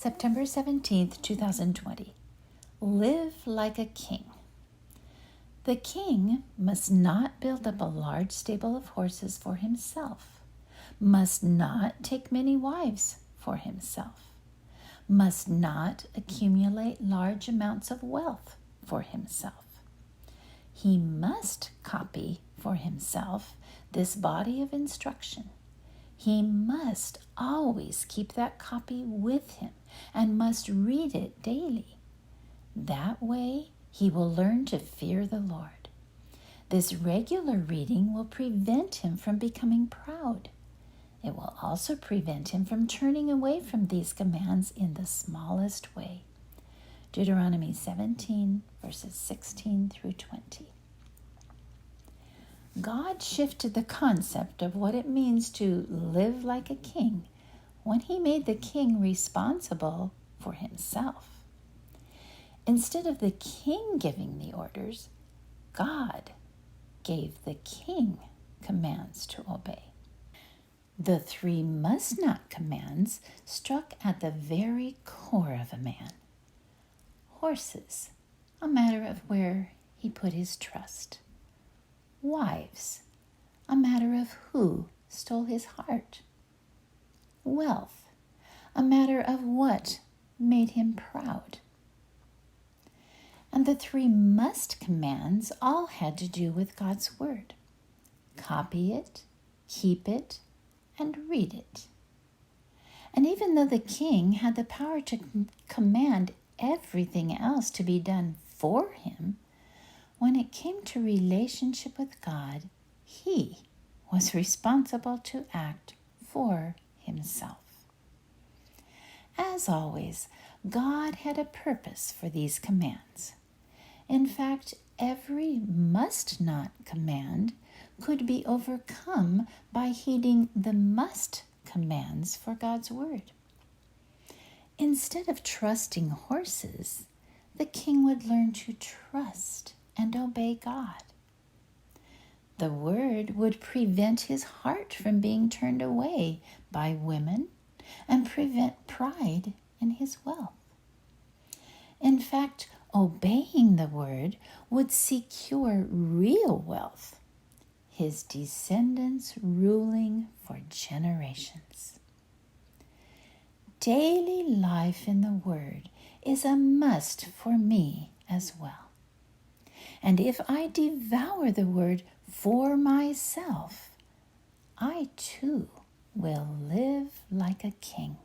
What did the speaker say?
September 17th, 2020. Live like a king. The king must not build up a large stable of horses for himself, must not take many wives for himself, must not accumulate large amounts of wealth for himself. He must copy for himself this body of instruction. He must always keep that copy with him and must read it daily. That way, he will learn to fear the Lord. This regular reading will prevent him from becoming proud. It will also prevent him from turning away from these commands in the smallest way. Deuteronomy 17, verses 16 through 20. God shifted the concept of what it means to live like a king when he made the king responsible for himself. Instead of the king giving the orders, God gave the king commands to obey. The 3 must not commands struck at the very core of a man. Horses, a matter of where he put his trust. Wives, a matter of who stole his heart. Wealth, a matter of what made him proud. And the 3 must commands all had to do with God's word. Copy it, keep it, and read it. And even though the king had the power to command everything else to be done for him, when it came to relationship with God, he was responsible to act for himself. As always, God had a purpose for these commands. In fact, every must not command could be overcome by heeding the must commands for God's word. Instead of trusting horses, the king would learn to trust and obey God. The word would prevent his heart from being turned away by women and prevent pride in his wealth. In fact, obeying the word would secure real wealth, his descendants ruling for generations. Daily life in the word is a must for me as well. And if I devour the word for myself, I too will live like a king.